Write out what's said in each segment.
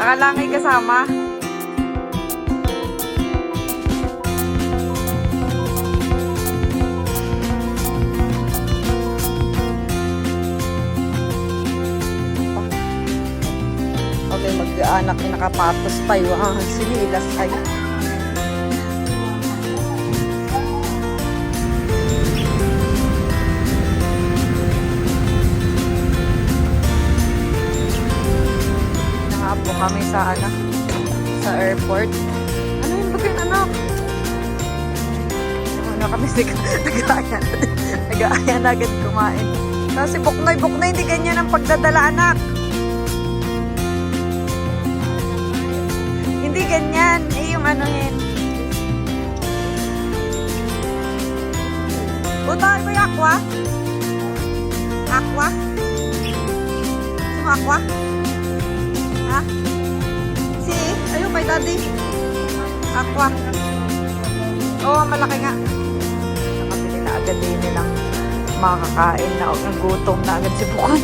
Baka lang ay kasama. Okay, mag-anak ay nakapatos tayo. Sinilas ay. Nakapo kami sa sa airport. Ano yun ba yung anak? Ano kami nag-aayan agad kumain. Kasi buknoy, hindi ganyan ang pagdadala anak. Hindi ganyan. Yung ano yun. Utay mo yung aqua? Aqua? Sino aqua? Ha? Si? Ayun kay daddy. Aqua. Oo, malaki nga. Nakabili na agad din nilang makakain na. Nagutom na agad si Bukon.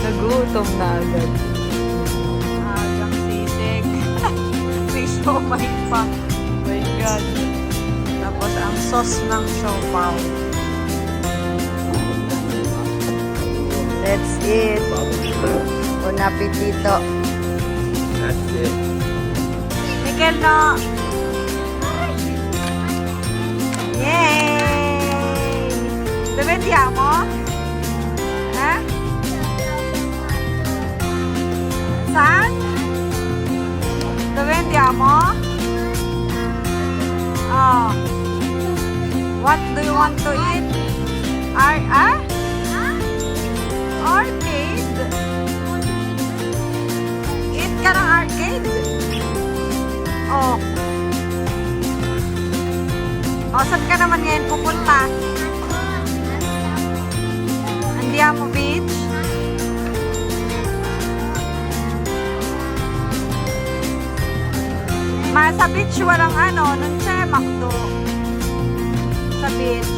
Nagutom na agad. Agang sisig. May siomay pa. Oh my God. Tapos ang sauce ng siopaw. That's it. Bon appetito. That's it. Mikel, no? Yay! Bevendiamo? Ha? Saan? Dove andiamo? Oh. What do you want to eat? Arcade? Eat ka ng arcade? Oh. Oh, saan ka naman ngayon pupunta? Andiamo Beach? Sa beach walang nun siya, McDo. Sa beach.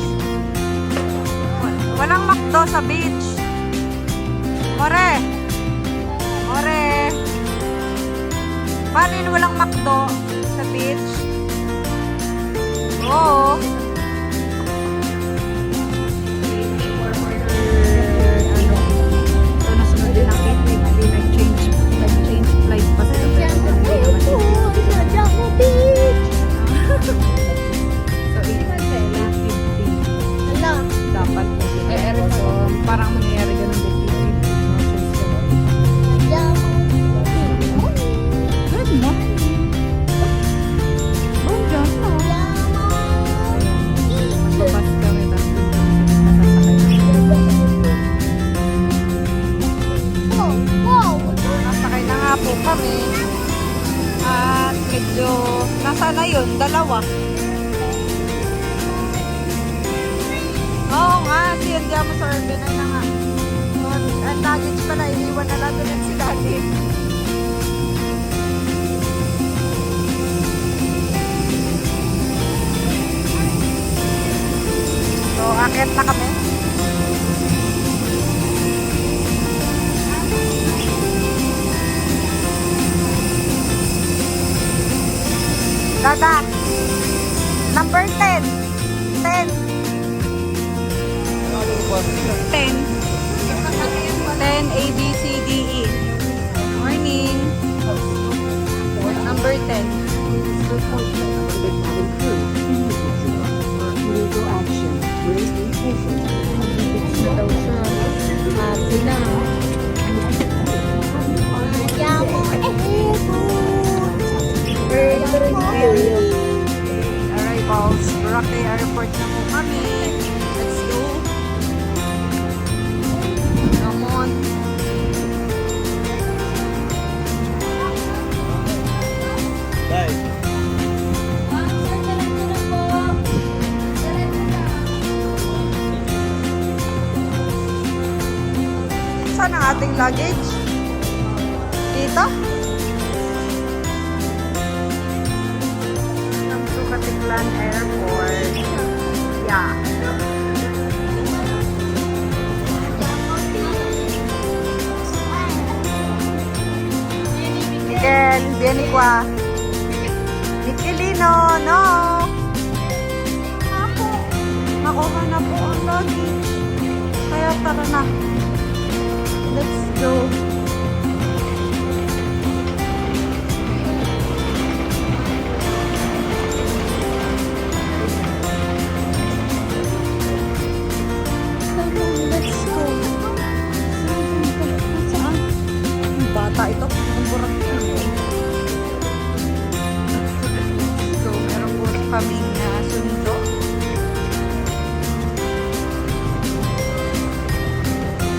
Walang McDo sa beach. More. Paano yun walang McDo sa beach? Oo. So, nasunod din ang itig. Hindi nag-change flight pa sila. So, 8:50. Dapat so, parang mangyayari ganun din. Good morning. Bonjour. Mababas kami. Nasakay na nga po kami. At medyo nasa na yun, dalawa. Oo nga, siyan diyan mo sa urban ay na nga. Ang luggage pala, iniwan na lang doon si daddy. So, akit na kami. Dada, number 10. 10. 10. 10, A, B, C, D, E. Morning. Number 10. Happy na. Arrivals. Boracay Airport na po kami. Let's go. Come on. Bye. Saan ang ating luggage? Dito? Katiklan Airport. Yeah. Aqua. Mikelino, no. Ako. Nakuha na po ang luggage. Kaya tara na. Let's go. Let's go. Saan? Bata ito. Ang burak ito. So, meron po kaming sundo.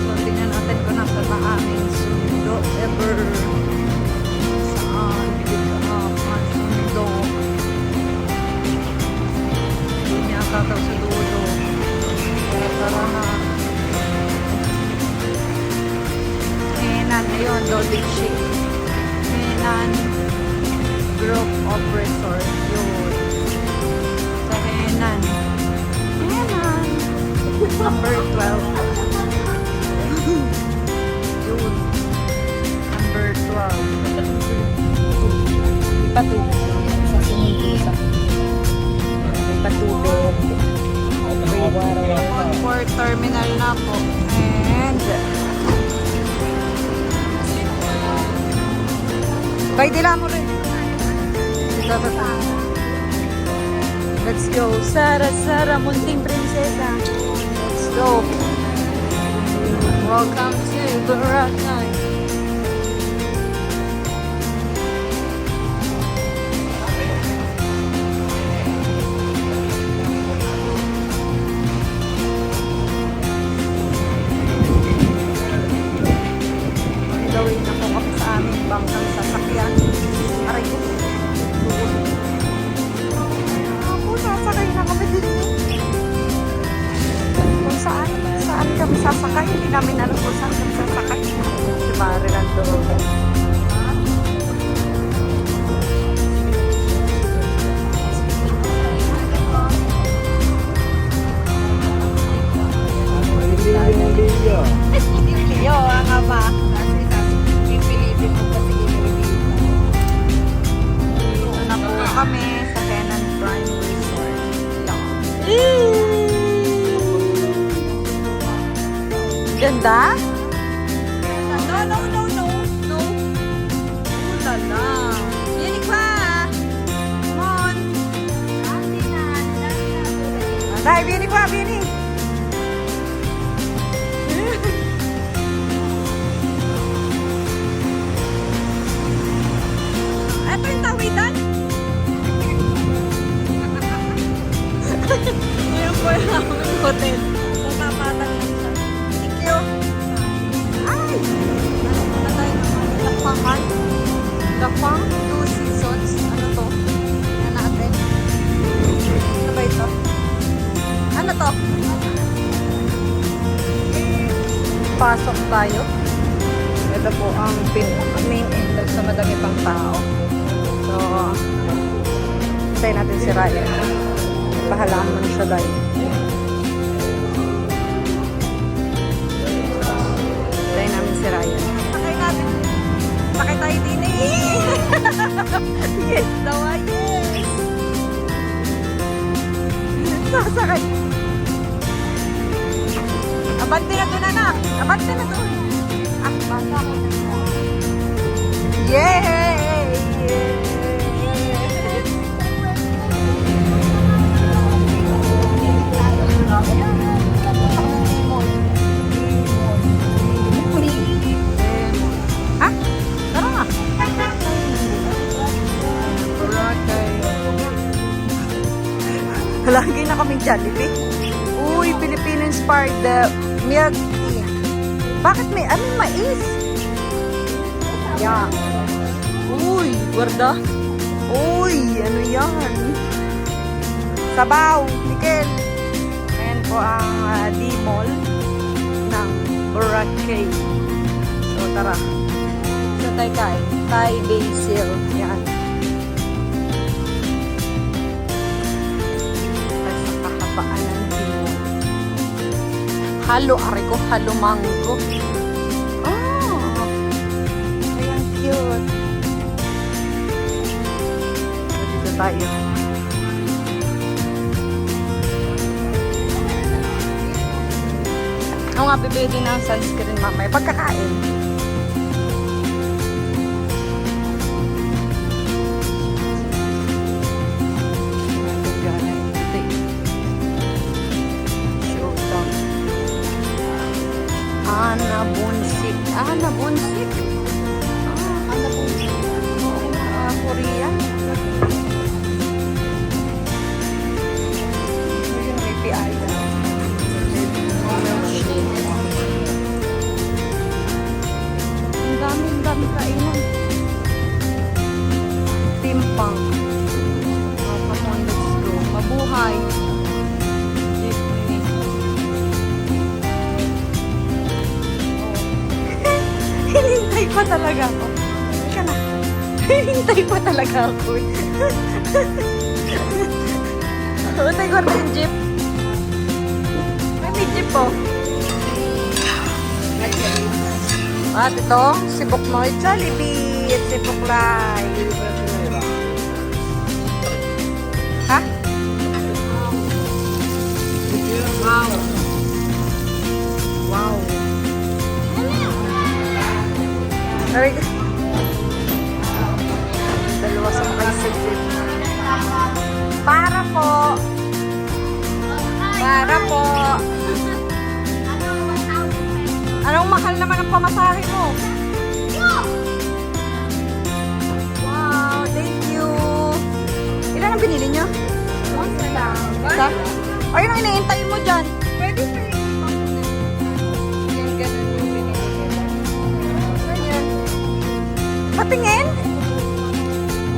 So, tingnan natin kung nasa na aming sundo ever. Saan? Ang sundo. Hindi niya kataw sa dulo. Kaya tara na. Henan, ayun, loading ship. Henan Group of Resort. Yun. Sa Henan. Henan. Number 12. Yun. Number 12. Ipatubig. Sa sinigisa. Ipatubig. On port terminal na po. And pwede lang mo rin. Let's go. Sara, Sara, munting prinsesa. Let's go. Welcome to Boracay. Gawin na po kami sa aming bangkang sasakyan. Aray ko. Ako, sasakay na kami din. Kung saan kami sasakay. Hindi namin alam kung saan kami sasakay. Si Mari nandoon. Leo, ang ama. Dito na po kami sa Henan Prime Resort. Ganda? No. Ulala. Yan pa. Come on. Dahil, bini pa, bini. Ito yung tawidan. Ngayon po yung aming hotel. Tatapatan lang siya. Thank you. Ay! Ano na tayo naman? Lapangan. Lapang 2 seasons. Ano to? Yan natin. Ano ba ito? Ano to? Pasok tayo. Ito po ang main entrance na madami pang tao. So, hintayin natin si Ryan. Bahalaan mo na siya dahil. Hintayin namin si Ryan. Sakay natin. Sakay tayo din eh. Yes daw ah, yes. Sasakay. Abante na doon anak. Abante na doon. Ah, baka ako na. Yay! Ha? Tara nga. Lagi na kaming Jollibee. Uy, Filipino-inspired milk tea. Bakit may, mais? Yeah. Uy, guarda. Uy, ano yan? Sabaw, Mikel. Ayan po ang D-Mall ng Boracay. So, tara. So, tayo kain. Thai basil. Yan. Tapos sa kahabaan ng D-Mall. Halo, ari ko. Halo mango. Oh. Ayan, cute. tayo. Oo nga, bibili din ng sunscreen mamaya. Pagkakain. Ana Bunsik. Ana Bunsik? Ana Bunsik. Korean. Ito yung API. Ang dami kainan. Timpang. Come on, let's go. Mabuhay. Jeepney. Hinintay pa talaga ako. Ika na. Hinintay pa talaga ako. Utay ko na yung jeep. May jeep po. At ito, si Buknoy Jollibee at si Buklay. Ha? Wow. Wow. Very good. Dalawa sa makaisip. Para po. Para po. Anong mahal naman ang pamasahe mo? Wow, thank you. Ilan ang binili nyo? Isa? Ayun ang iniintay mo dyan. Pwede sa yung ganun yung binili ko. Ayan. Patingin?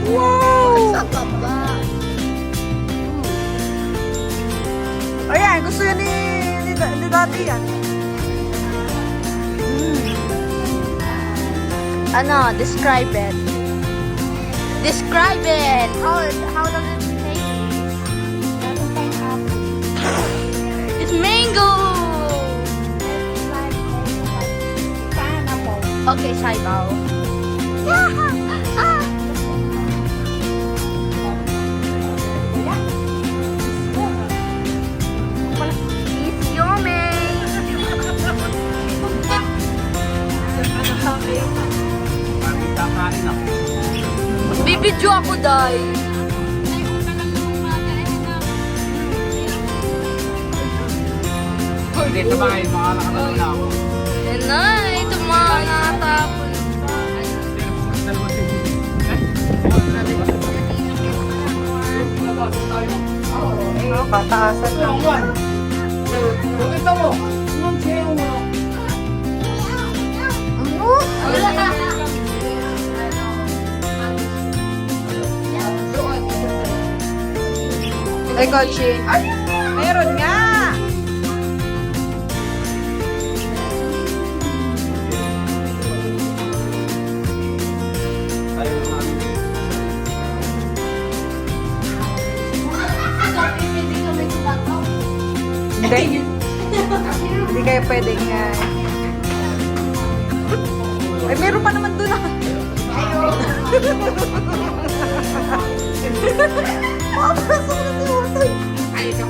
Wow! Sa baba. Ayan, gusto yan ni Daddy yan. Ano, describe it. Describe it. How does it taste? It's mango. It's like pineapple. Okay, Saibao. It's yummy. Kakain ako. Bibidyo ako, Day. Dito ba kayo makalakalan na ako? Yan na, ito mga natapon. Pataasan lang. Ito mo! Anong siya mo? Ay, Kochi. Meron nga. Hindi. Hindi kayo pwedeng nga. Ay, meron pa naman doon ah. Papasok na si Walter. Ay, ito.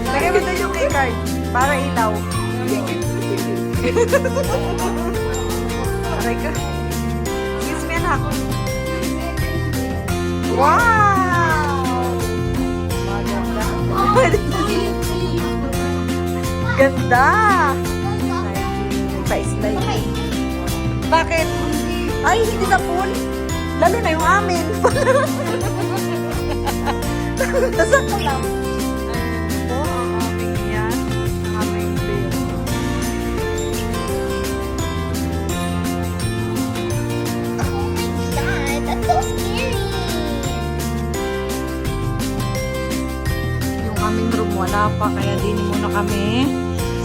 Lagay mo doon yung key card. Para ilaw. Aray ka. Excuse me, anak. Wow! Maganda. Ganda! Pa-slide. Bakit? Ay, hindi na pool. Lalo na yung amin. Nasaan ka lang? Ayan po, ang aming yan. Ang aming bill. Oh my God, that's so scary. Yung aming room wala pa, kaya din muna kami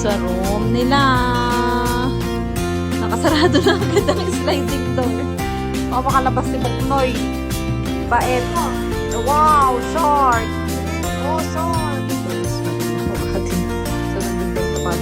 sa room nila. Nakasarado na agad ang sliding door. Mapakalabas si Buknoy. Bait. Wow, short. Oh, short. So, nandun daw tapos.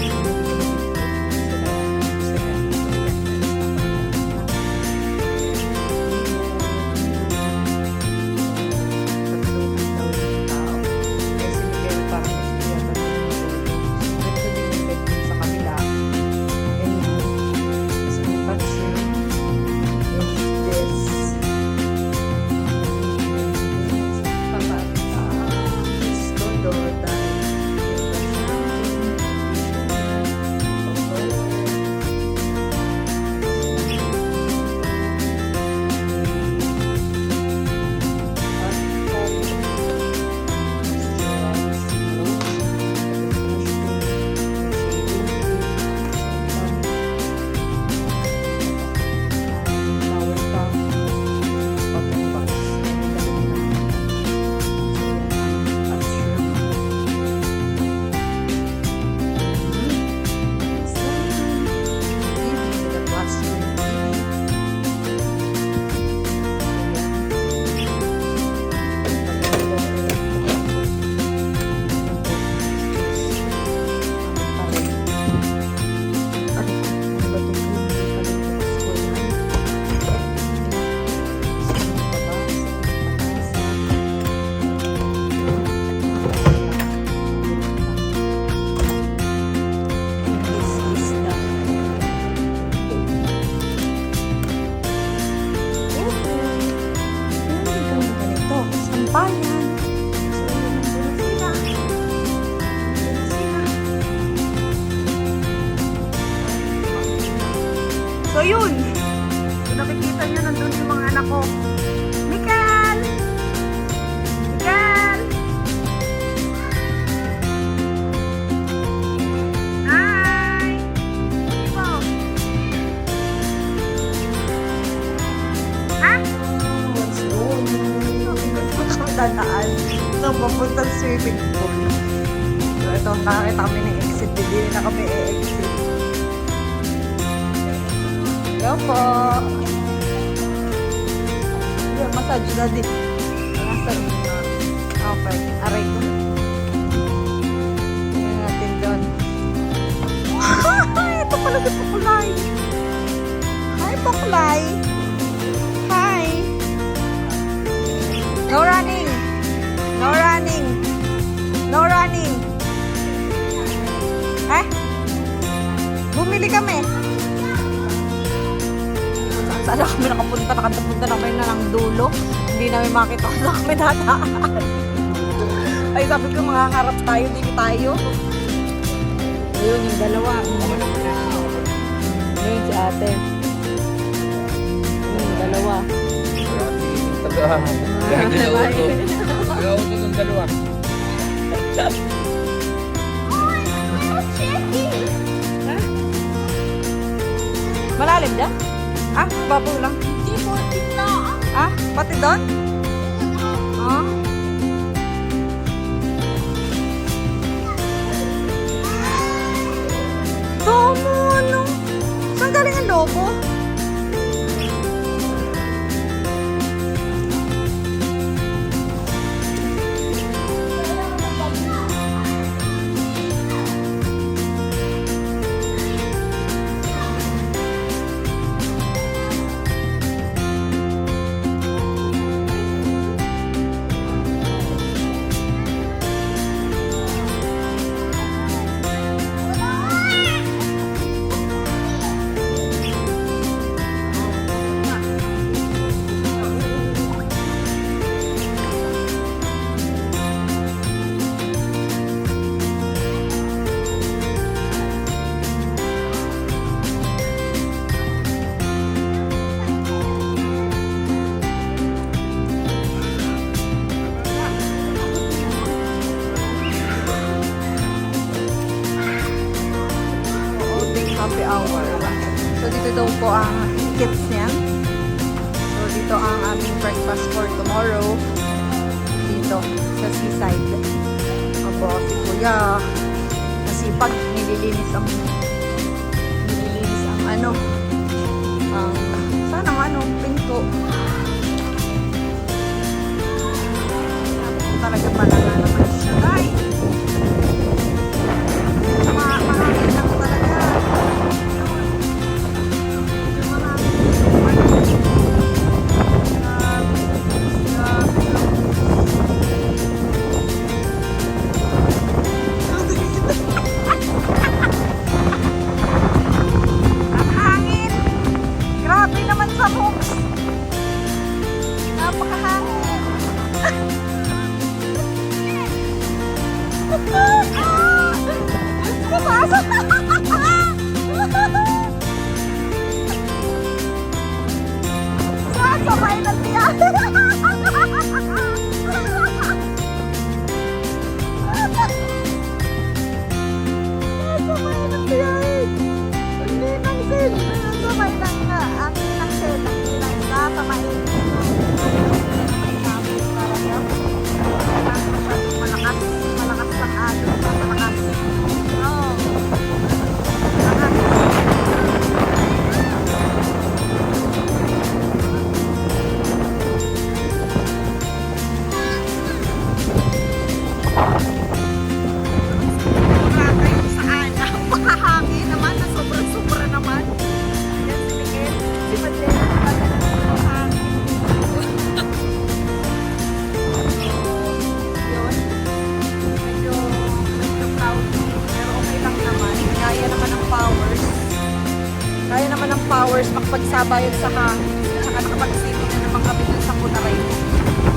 So yun. Kung nakikita nyo, nandun yung mga anak ko. Mikael! Mikael! Hi! Ibo! Ha? Dadaan. So, papunta sa swimming pool. So, ito, nakakita kami ng exit. Hindi na kami e-exit. Yo po! Yung massage daddy. Nasa okay. Aray ko. Tingnan natin doon. Ito pala si Pukulay. Hi, Pukulay. Hi. No running. No running. No running. Eh? Bumili kami. Saan kami nakapunta? Nakapunta na kami na ng dulo. Hindi namin makita kung saan kami dadaan. Ay, sabi ko makakarap tayo. Hindi tayo. Ayun, yung dalawa. Ayun, si ate. Ayun, yung dalawa. Tagauto ng dalawa. Malalim dyan? Ah, babaw lang. Ah, pati doon? Ah. Tomo, ano? Saan galing ang lobo? Happy hour. So, dito daw po ang tips niya. So, dito ang aming breakfast for tomorrow. Dito, sa seaside. Abo, si Kuya. Masipag, nililinis ang ano, sana ang ano, pinto. Talaga pala na naman siya. Ay! Mahangin lang talaga. Ang hangin. Grabe naman sa moves. Napakahangin. Sasabay na siya. Sasabay na siya. Hindi nang sin. Sasabay lang nga. Ang inang sin. Ang inang sasabay. Malakas. Malakas lang agad. Malakas. Oo. Malakas. Kaya naman ng powers makapagsabayan sa hangin. Saka nakapag-sitting na naman kami dun sa Punaray.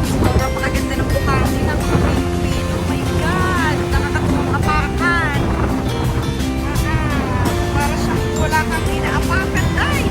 So, napakaganda ng buhangin ng mga Pilipino. Oh my God! Nakakatuwang apakan. Para siyang wala kang inaapakan. Ay!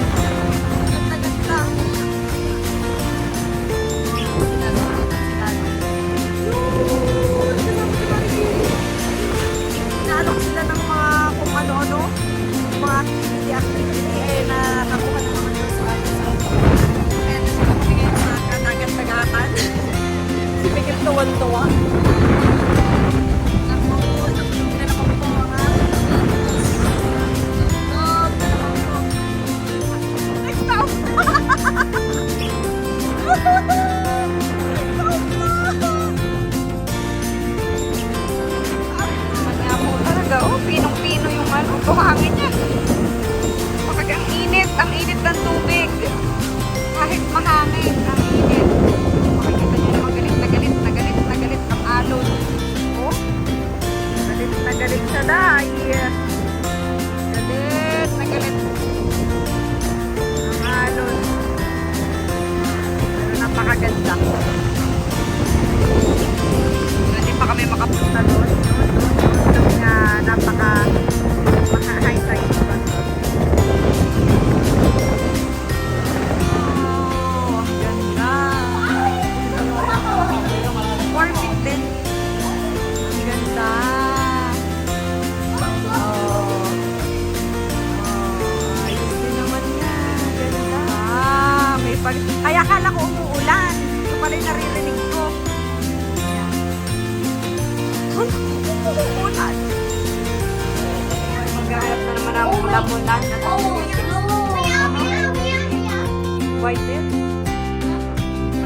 napakaganda. Hindi pa kami makapunta doon. Kasi nga maka-high tide pa. Oh, ang ganda. Orbit din. Ang ganda. Oh. Ayos din naman yan. Ganda. Kaya akala ko umuulan. Ito pala yung naririnig ko. Ayan. Umuulan. Maghahanap na naman ang mula-mulan. White din.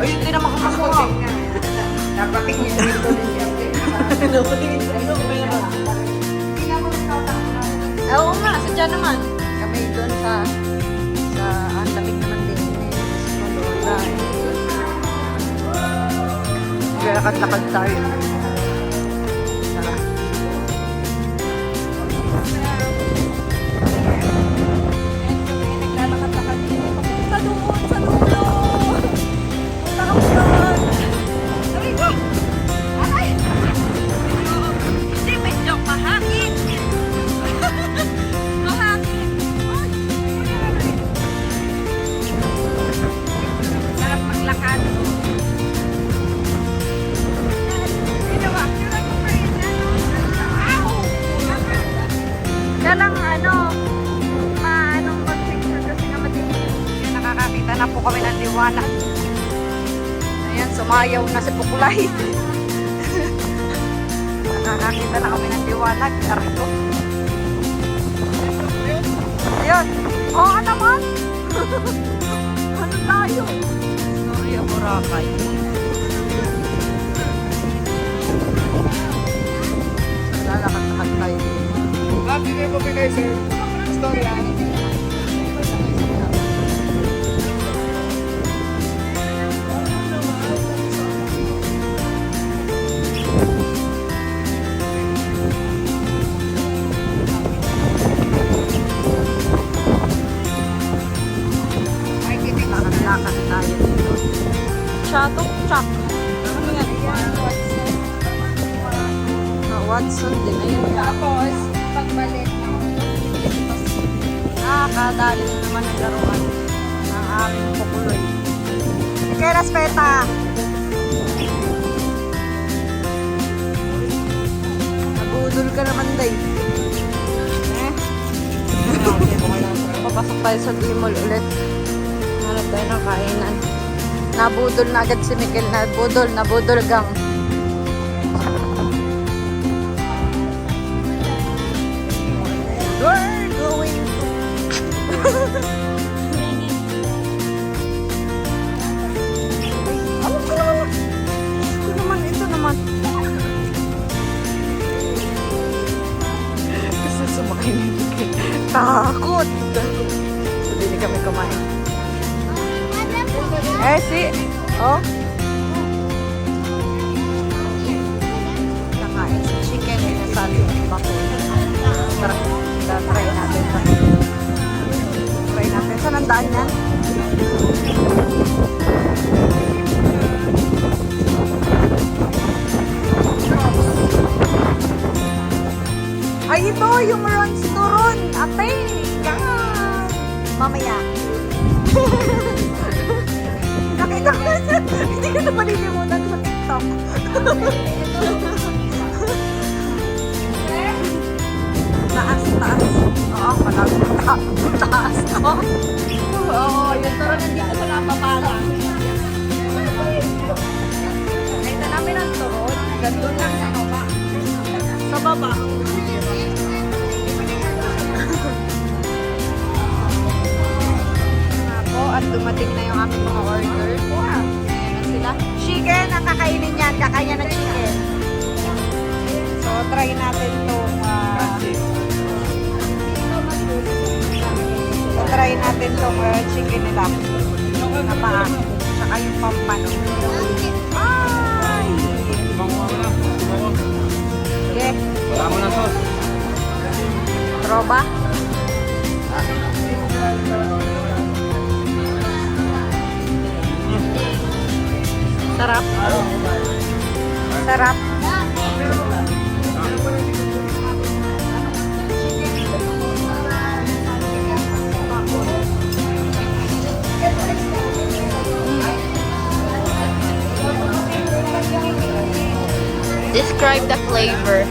Ay, hindi naman kumakuha. Dapat yung dito din siya. Oo nga, sadya naman. Kami doon sa ang lamig naman din. Sa Lola. Lakad-lakad tayo. Tara. Naglalakad-lakad dito. Sa doon, sa dulo. Punta kami doon. Sabi ko, aray! Hindi, medyo mahangin. Mahangin. Ay, sarap maglakad. Yan ang maanong pag-picture kasi nga madilim. Yan, nakakakita na po kami ng liwanag. Ayan, sumayaw na si Pukulay. Nakakakita na kami ng liwanag. Aray ko. Ayun. Oo ka naman. Ano tayo? Sorry, Boracay. Lalakad-lakad tayo. Bigay mo kayo sir. Storya. Lakad tayo dito. Chatok chak. Ano yan? Watson din. Ayun. Tapos, pagbalik Nakakadali na naman ang laruan ng aming Pukuloy. Kaya Raspeta! Nagudol ka naman, day. Papasok tayo sa Gimol ulit. Hanap tayo ng kainan. Nabudol na agad si Miguel. Nabudol gang. We're going alam ko naman. Ito naman. Kasi sumakay na Miguel. Takot. Hindi kami kumain. Oh. Nakain sa chicken na nasa bakul. Try natin pa. Try natin. Saan ang daan yan? Ay, ito yung runs to run. Ate, yan. Mamaya. Nakita ko. Hindi ko na malilimutan sa TikTok. Taas. Oo, taas to. Oo, yung turo nandito sa napapala. Nakita namin ang turon. Gandun lang sa baba. Sa baba. Ako, at dumating na yung aming mga order. Ayan na sila. Chicken, ang kakainin yan. Kakain ng chicken. So, try natin itong try natin itong chicken nila. Na paa. Tsaka yung pampano. Ay! Okay. Wala mo na sos. Troba? Sarap. Sarap. Describe the flavor.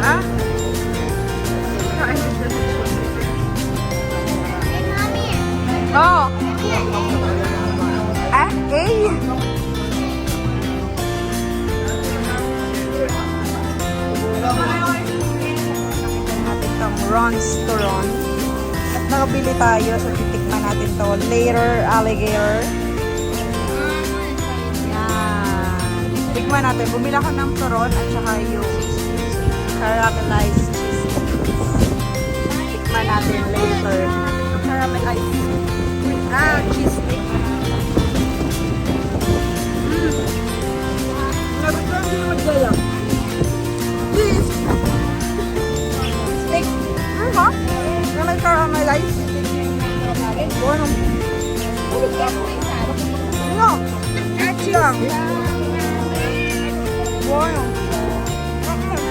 Ha? Oh. Ah, eh. Natin tong Ron's to Ron. At nakabili tayo, so titikman natin to. Later, alligator. Yan. Tikman natin. Bumila ko ng turon at saka yung caramelized cheese. Tikman natin later. Caramelized. Cheese stick. Nagustuhan ko yung magdala. Cheese stick. Ha? Na may caramelized. Bueno. No. Cheese lang. Bueno.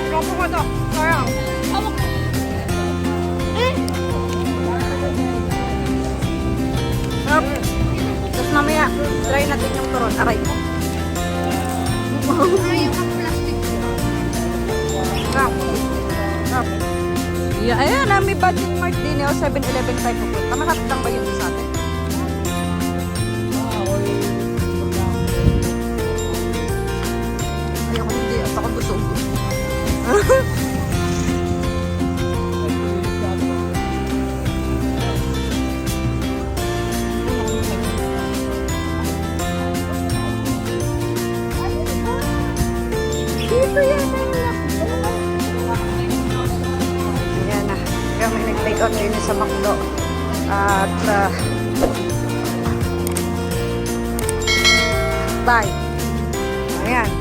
Kapo ko to. Sayang. Tapos mamaya, try natin yung turon. Aray mo. Yeah, ayan, may budget mart din. 7-Eleven tayo pupunta. Makapit lang ba yun sa atin? Ayoko hindi. At ako busog. Ayan na. Kami nag-take out din sa McDo. At bye. Ayan.